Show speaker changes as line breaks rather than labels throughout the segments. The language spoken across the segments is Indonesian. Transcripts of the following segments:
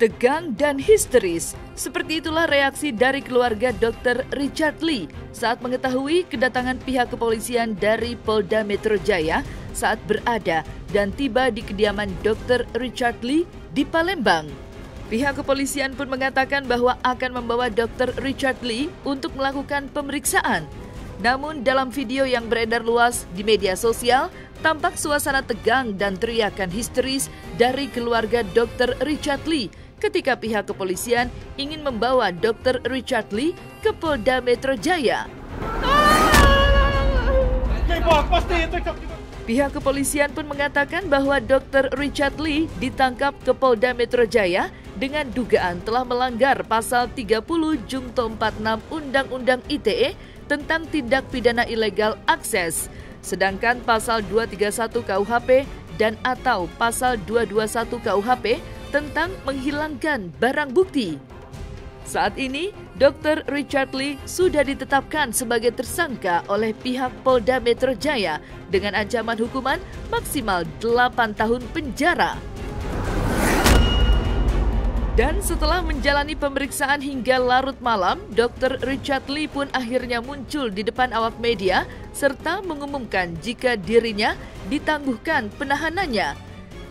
Tegang dan histeris, seperti itulah reaksi dari keluarga Dr. Richard Lee saat mengetahui kedatangan pihak kepolisian dari Polda Metro Jaya saat berada dan tiba di kediaman Dr. Richard Lee di Palembang. Pihak kepolisian pun mengatakan bahwa akan membawa Dr. Richard Lee untuk melakukan pemeriksaan. Namun dalam video yang beredar luas di media sosial, tampak suasana tegang dan teriakan histeris dari keluarga Dr. Richard Lee ketika pihak kepolisian ingin membawa Dr. Richard Lee ke Polda Metro Jaya. Pihak kepolisian pun mengatakan bahwa Dr. Richard Lee ditangkap ke Polda Metro Jaya dengan dugaan telah melanggar pasal 30 Junto 46 Undang-Undang ITE tentang tindak pidana ilegal akses, sedangkan pasal 231 KUHP dan atau pasal 221 KUHP tentang menghilangkan barang bukti. Saat ini, Dr. Richard Lee sudah ditetapkan sebagai tersangka oleh pihak Polda Metro Jaya dengan ancaman hukuman maksimal 8 tahun penjara. Dan setelah menjalani pemeriksaan hingga larut malam, Dr. Richard Lee pun akhirnya muncul di depan awak media serta mengumumkan jika dirinya ditangguhkan penahanannya.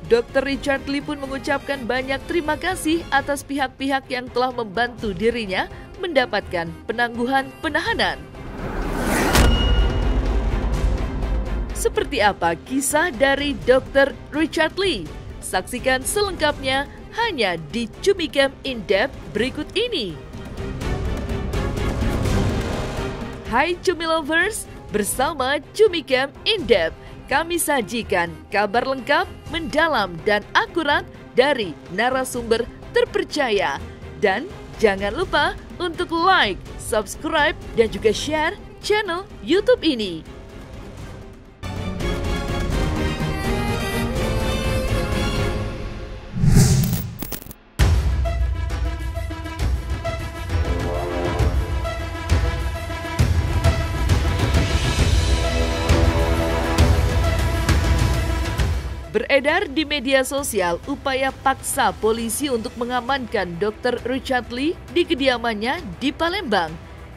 Dr. Richard Lee pun mengucapkan banyak terima kasih atas pihak-pihak yang telah membantu dirinya mendapatkan penangguhan penahanan. Seperti apa kisah dari Dr. Richard Lee? Saksikan selengkapnya hanya di Cumicam In-Depth berikut ini. Hai Cumi Lovers, bersama Cumicam In-Depth kami sajikan kabar lengkap, mendalam, dan akurat dari narasumber terpercaya. Dan jangan lupa untuk like, subscribe, dan juga share channel YouTube ini. Beredar di media sosial upaya paksa polisi untuk mengamankan Dr. Richard Lee di kediamannya di Palembang.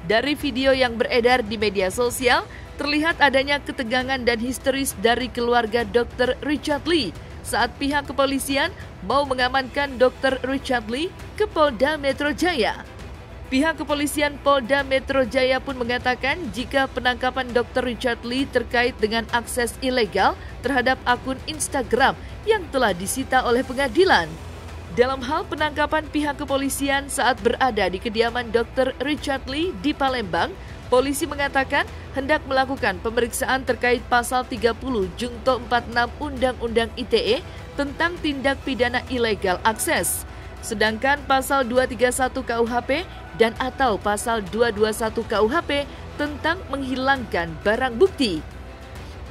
Dari video yang beredar di media sosial, terlihat adanya ketegangan dan histeris dari keluarga Dr. Richard Lee saat pihak kepolisian mau mengamankan Dr. Richard Lee ke Polda Metro Jaya. Pihak kepolisian Polda Metro Jaya pun mengatakan jika penangkapan Dr. Richard Lee terkait dengan akses ilegal terhadap akun Instagram yang telah disita oleh pengadilan. Dalam hal penangkapan pihak kepolisian saat berada di kediaman Dr. Richard Lee di Palembang, polisi mengatakan hendak melakukan pemeriksaan terkait pasal 30 Junto 46 Undang-Undang ITE tentang tindak pidana ilegal akses. Sedangkan pasal 231 KUHP dan atau pasal 221 KUHP tentang menghilangkan barang bukti.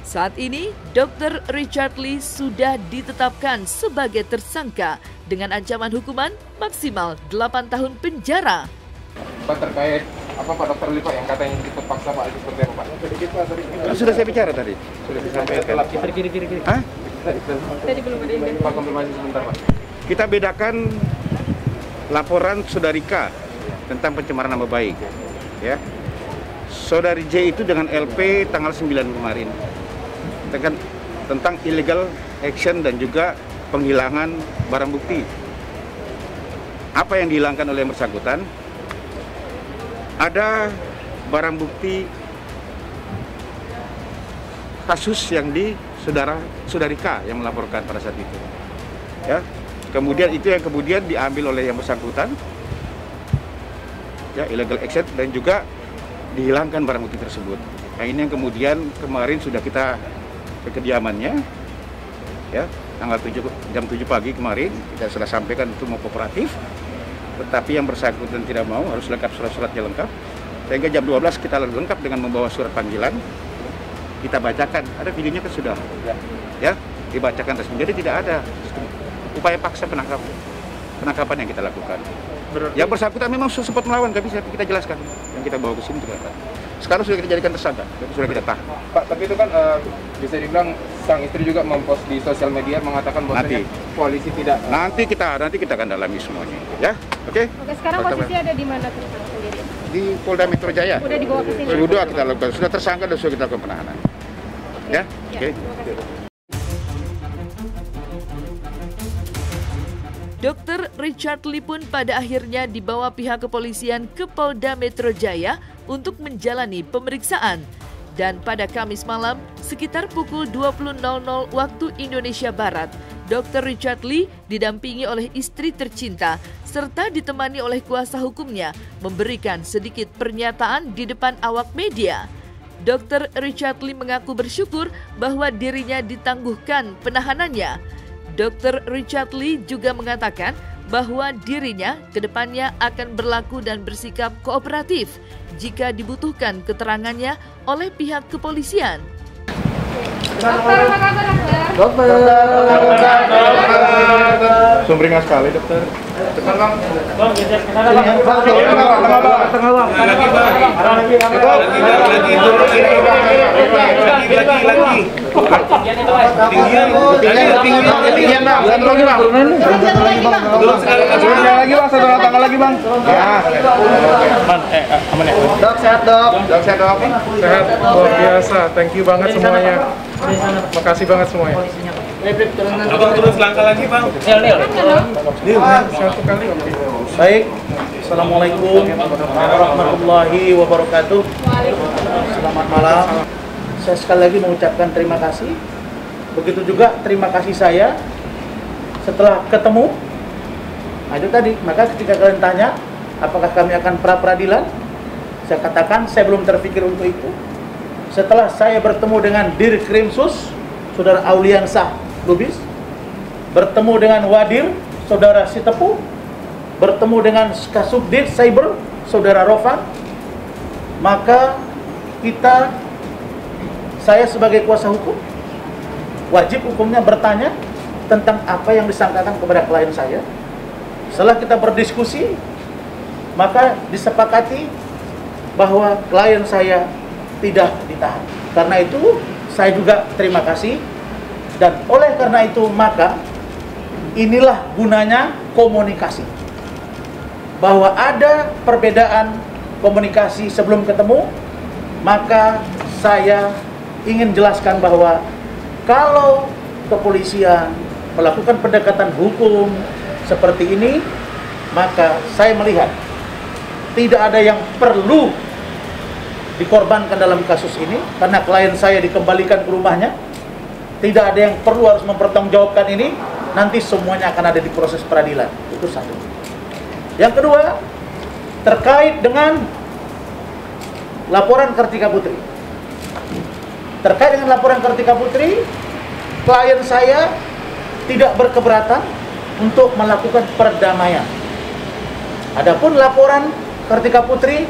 Saat ini, Dr. Richard Lee sudah ditetapkan sebagai tersangka dengan ancaman hukuman maksimal 8 tahun penjara.
Pak, terkait apa Pak Dr. Lee Pak yang katanya dipaksa Pak seperti apa Pak?
Sudah saya bicara tadi. Sudah disampaikan.
Kiri.
Hah?
Tadi belum ada yang Pak, konfirmasi sebentar Pak.
Kita bedakan laporan Saudari K tentang pencemaran nama baik. Ya. Saudari J itu dengan LP tanggal 9 kemarin. Tentang illegal action dan juga penghilangan barang bukti. Apa yang dihilangkan oleh yang bersangkutan? Ada barang bukti kasus yang di Saudari K yang melaporkan pada saat itu. Ya. Kemudian itu yang kemudian diambil oleh yang bersangkutan, ya, illegal action, dan juga dihilangkan barang bukti tersebut. Nah, ini yang kemudian kemarin sudah kita ke kediamannya, ya, tanggal 7 jam 7 pagi kemarin kita sudah sampaikan untuk mau kooperatif, tetapi yang bersangkutan tidak mau, harus lengkap surat-suratnya lengkap. Sehingga jam 12 kita lengkap dengan membawa surat panggilan, kita bacakan, ada videonya kan sudah, ya, dibacakan resmi. Jadi tidak ada upaya paksa penangkapan yang kita lakukan. Yang bersangkutan memang sempat melawan, tapi kita jelaskan yang kita bawa ke sini juga. sekarang sudah kita jadikan tersangka, sudah kita tahan.
Pak, tapi itu kan bisa dibilang sang istri juga mempost di sosial media mengatakan bahwa polisi tidak.
Nanti kita akan dalami semuanya, ya. Oke.
Oke, sekarang posisi ada di mana tersangka sendiri?
Di Polda Metro Jaya.
Udah dibawa ke sini.
Sudah kita lakukan, sudah tersangka dan sudah kita lakukan penahanan. Ya. Oke.
Terima kasih.
Dr. Richard Lee pun pada akhirnya dibawa pihak kepolisian ke Polda Metro Jaya untuk menjalani pemeriksaan. Dan pada Kamis malam, sekitar pukul 20.00 waktu Indonesia Barat, Dr. Richard Lee didampingi oleh istri tercinta serta ditemani oleh kuasa hukumnya memberikan sedikit pernyataan di depan awak media. Dr. Richard Lee mengaku bersyukur bahwa dirinya ditangguhkan penahanannya. Dr. Richard Lee juga mengatakan bahwa dirinya kedepannya akan berlaku dan bersikap kooperatif jika dibutuhkan keterangannya oleh pihak kepolisian.
Dokter.
Sumringah sekali, dokter. Cepat, Bang.
Dok, sehat dok.
Sehat, luar biasa. Thank you banget semuanya. Makasih banget semuanya.
Abang turun selangkah lagi bang.
Satu kali.
Baik. Assalamualaikum warahmatullahi wabarakatuh. Selamat malam. Saya sekali lagi mengucapkan terima kasih. Begitu juga terima kasih saya setelah ketemu. Nah, itu tadi. Maka ketika kalian tanya, apakah kami akan pra-peradilan? Saya katakan saya belum terpikir untuk itu. Setelah saya bertemu dengan Dirkrimsus, Saudara Auliansah Lubis, bertemu dengan Wadir, Saudara Sitepu, bertemu dengan Kasubdit Cyber, Saudara Rofan, maka saya sebagai kuasa hukum, wajib hukumnya bertanya tentang apa yang disangkakan kepada klien saya. Setelah kita berdiskusi, maka disepakati bahwa klien saya tidak ditahan. Karena itu saya juga terima kasih, dan oleh karena itu maka inilah gunanya komunikasi. Bahwa ada perbedaan komunikasi sebelum ketemu, maka saya ingin jelaskan bahwa kalau kepolisian melakukan pendekatan hukum seperti ini, maka saya melihat tidak ada yang perlu dikorbankan dalam kasus ini, karena klien saya dikembalikan ke rumahnya. Tidak ada yang perlu harus mempertanggungjawabkan ini. Nanti semuanya akan ada di proses peradilan. Itu satu. Yang kedua, terkait dengan laporan Kartika Putri. Terkait dengan laporan Kartika Putri, klien saya tidak berkeberatan untuk melakukan perdamaian. Adapun laporan Kartika Putri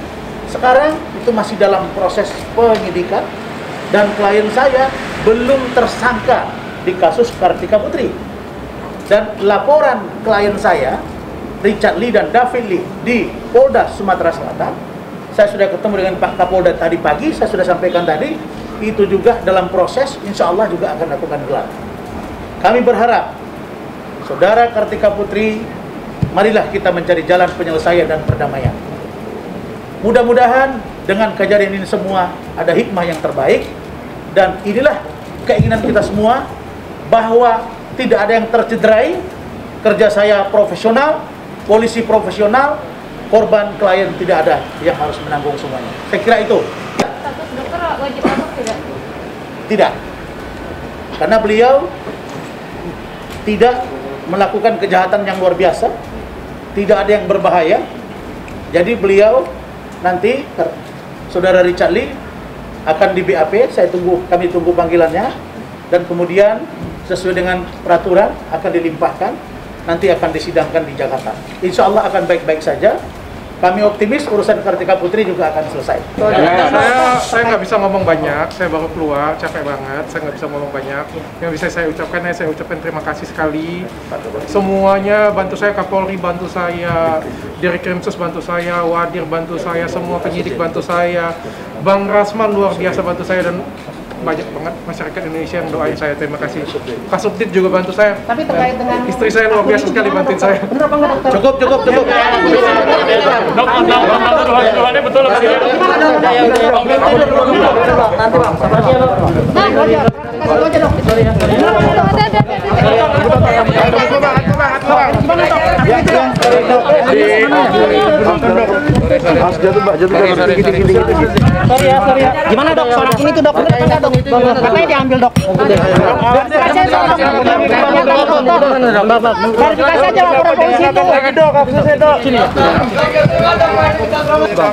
sekarang itu masih dalam proses penyidikan, dan klien saya belum tersangka di kasus Kartika Putri. Dan laporan klien saya, Richard Lee dan David Lee, di Polda Sumatera Selatan, saya sudah ketemu dengan Pak Kapolda tadi pagi, saya sudah sampaikan tadi, itu juga dalam proses, insya Allah juga akan lakukan gelar. Kami berharap, Saudara Kartika Putri, marilah kita mencari jalan penyelesaian dan perdamaian. Mudah-mudahan dengan kejadian ini semua ada hikmah yang terbaik, dan inilah keinginan kita semua, bahwa tidak ada yang tercederai. Kerja saya profesional, polisi profesional, korban klien tidak ada yang harus menanggung semuanya. Saya kira itu.
Status dokter wajib lapor tidak?
Tidak. Karena beliau tidak melakukan kejahatan yang luar biasa, tidak ada yang berbahaya. Jadi beliau nanti, Saudara Richard Lee akan di BAP, kami tunggu panggilannya, dan kemudian sesuai dengan peraturan akan dilimpahkan, nanti akan disidangkan di Jakarta. Insya Allah akan baik-baik saja, kami optimis urusan Kartika Putri juga akan selesai.
Saya nggak bisa ngomong banyak, saya baru keluar, capek banget, saya nggak bisa ngomong banyak. Yang bisa saya ucapkan terima kasih sekali. Semuanya bantu saya, Kapolri bantu saya, Direkrimsus bantu saya, Wadir bantu saya, semua penyidik bantu saya, Bang Rasman luar biasa bantu saya, dan banyak banget masyarakat Indonesia yang doain saya. Terima kasih. Kasubdit juga bantu saya.
Tapi terkait dengan
Istri saya luar biasa sekali bantuin saya.
Cukup.
Betul.
Sorry ya. Gimana dok? Sorak ini tuh dok. Katanya diambil dok. Verifikasi aja laporan polisi itu.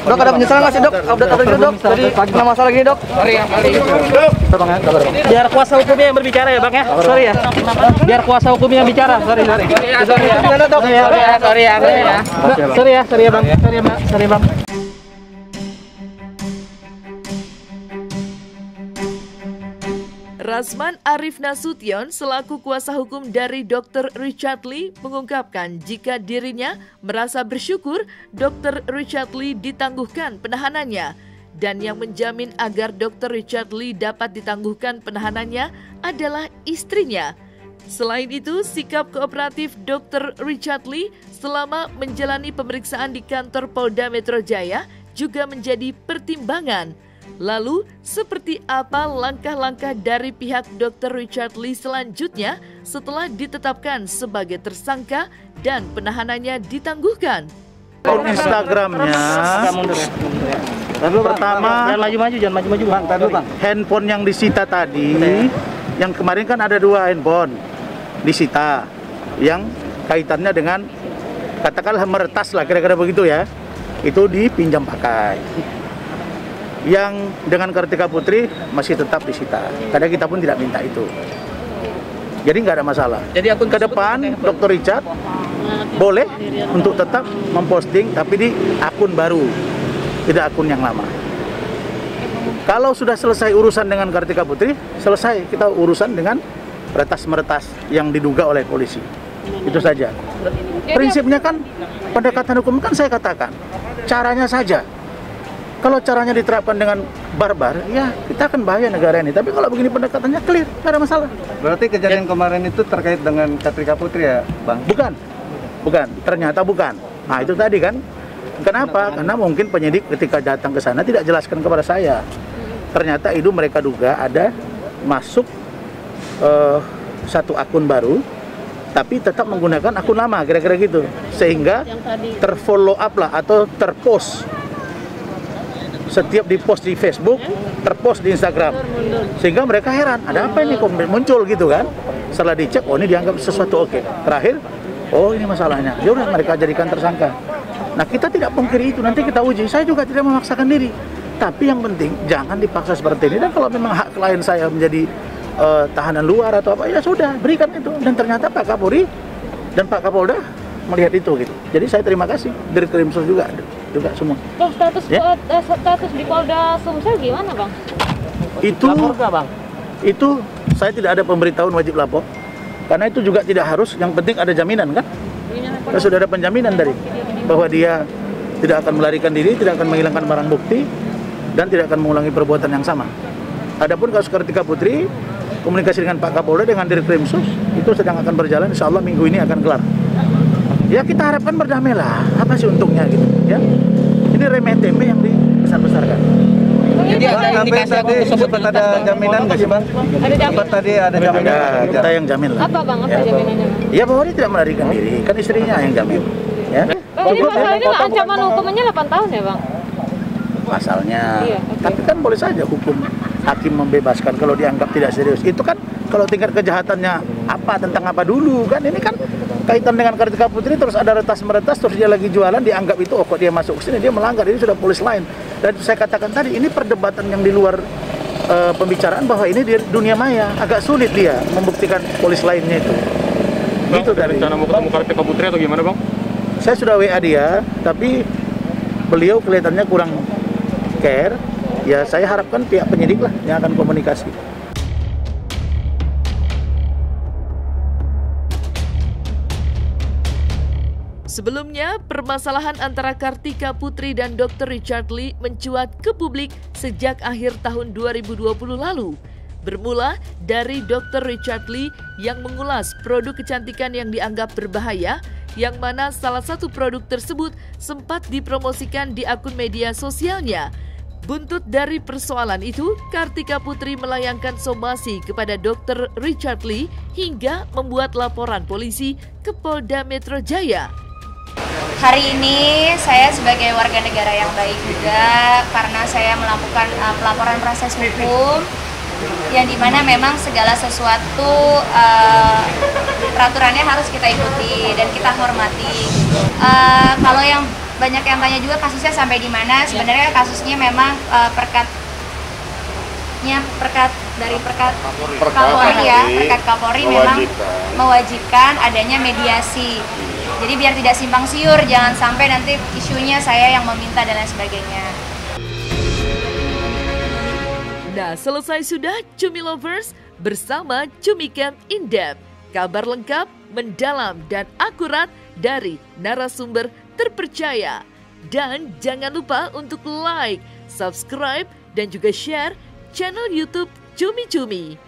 Dok, ada penyesalan nggak sih dok? Update apa dok? Tadi kena masalah gini dok. Biar kuasa hukumnya yang berbicara ya bang ya. Sorry ya. Biar kuasa hukumnya yang bicara. Sorry. Gimana dok? Sorry ya bang. Sorry bang.
Rasman Arif Nasution selaku kuasa hukum dari Dr. Richard Lee mengungkapkan jika dirinya merasa bersyukur Dr. Richard Lee ditangguhkan penahanannya, dan yang menjamin agar Dr. Richard Lee dapat ditangguhkan penahanannya adalah istrinya. Selain itu, sikap kooperatif Dr. Richard Lee selama menjalani pemeriksaan di kantor Polda Metro Jaya juga menjadi pertimbangan. Lalu, seperti apa langkah-langkah dari pihak Dr. Richard Lee selanjutnya setelah ditetapkan sebagai tersangka dan penahanannya ditangguhkan?
Instagramnya, pertama,
Jangan maju-maju bang.
handphone yang disita tadi, yang kemarin kan ada 2 handphone disita, yang kaitannya dengan katakanlah meretas lah kira-kira begitu ya, itu dipinjam pakai. Yang dengan Kartika Putri masih tetap disita, karena kita pun tidak minta itu. Jadi nggak ada masalah. Jadi akun ke depan Dr. Richard boleh untuk tetap memposting, tapi di akun baru, tidak akun yang lama. Kalau sudah selesai urusan dengan Kartika Putri, selesai kita urusan dengan retas-meretas yang diduga oleh polisi. Itu saja. Prinsipnya kan pendekatan hukum kan saya katakan, caranya saja. Kalau caranya diterapkan dengan barbar, ya kita akan bahaya negara ini. Tapi kalau begini pendekatannya clear, tidak ada masalah.
Berarti kejadian kemarin itu terkait dengan Kartika Putri ya, Bang?
Bukan. Ternyata bukan. Nah itu tadi kan. Kenapa? Karena mungkin penyidik ketika datang ke sana tidak jelaskan kepada saya. Ternyata itu mereka duga ada masuk satu akun baru, tapi tetap menggunakan akun lama, kira-kira gitu. Sehingga terfollow up lah atau terpost. Setiap dipost di Facebook, terpost di Instagram, sehingga mereka heran, ada apa ini kok muncul gitu kan? Setelah dicek, oh ini dianggap sesuatu oke. Terakhir, oh ini masalahnya. Ya udah mereka jadikan tersangka. Nah kita tidak pungkiri itu, nanti kita uji. Saya juga tidak memaksakan diri, tapi yang penting jangan dipaksa seperti ini. Dan kalau memang hak klien saya menjadi tahanan luar atau apa, ya sudah berikan itu. Dan ternyata Pak Kapolri dan Pak Kapolda melihat itu gitu. Jadi saya terima kasih dari Krimsus juga semua.
Bang, status di Polda Sumsel gimana, Bang?
Itu saya tidak ada pemberitahuan wajib lapor. Karena itu juga tidak harus, yang penting ada jaminan kan? Kita sudah ada penjaminan dari bahwa dia tidak akan melarikan diri, tidak akan menghilangkan barang bukti, dan tidak akan mengulangi perbuatan yang sama. Adapun kasus Kartika Putri, komunikasi dengan Pak Kapolda dengan Direkrimsus itu sedang akan berjalan, insya Allah minggu ini akan kelar. Ya kita harapkan berdamai lah, apa sih untungnya gitu ya. Ini remeh-temeh yang dibesar-besarkan.
Jadi ada indikasi tadi sempat ada jaminan nggak sih Bang?
Ada jaminan.
Sempat tadi ada jaminan.
Kita yang jamin lah.
Apa Bang, apa jaminannya?
Ya bahwa dia tidak melarikan diri, kan istrinya yang jamin. Ya.
Bang, ini masalahnya ancaman hukumannya 8 tahun ya Bang?
Pasalnya.
Iya, okay.
Tapi kan boleh saja hukum hakim membebaskan kalau dianggap tidak serius. Itu kan kalau tingkat kejahatannya apa, tentang apa dulu kan. Ini kan kaitan dengan Kartika Putri, terus ada retas-meretas, terus dia lagi jualan, dianggap itu, oh kok dia masuk ke sini, dia melanggar, ini sudah polis lain. Dan saya katakan tadi, ini perdebatan yang di luar pembicaraan bahwa ini di dunia maya, agak sulit dia membuktikan polis lainnya itu.
Bang, itu dari rencana mau ketemu Kartika Putri atau gimana Bang?
Saya sudah WA dia, tapi beliau kelihatannya kurang care, ya saya harapkan pihak penyidik lah yang akan komunikasi.
Sebelumnya, permasalahan antara Kartika Putri dan Dr. Richard Lee mencuat ke publik sejak akhir tahun 2020 lalu. Bermula dari Dr. Richard Lee yang mengulas produk kecantikan yang dianggap berbahaya, yang mana salah satu produk tersebut sempat dipromosikan di akun media sosialnya. Buntut dari persoalan itu, Kartika Putri melayangkan somasi kepada Dr. Richard Lee hingga membuat laporan polisi ke Polda Metro Jaya.
Hari ini saya sebagai warga negara yang baik juga karena saya melakukan pelaporan proses hukum yang dimana memang segala sesuatu peraturannya harus kita ikuti dan kita hormati. Kalau yang banyak yang tanya juga kasusnya sampai di mana, sebenarnya kasusnya memang perkat Kapolri memang mewajibkan adanya mediasi. Jadi biar tidak simpang siur, jangan sampai nanti isunya saya yang meminta dan lain sebagainya.
Nah, selesai sudah Cumi Lovers bersama Cumi Camp In-Depth. Kabar lengkap, mendalam, dan akurat dari narasumber terpercaya. Dan jangan lupa untuk like, subscribe, dan juga share channel YouTube Cumi Cumi.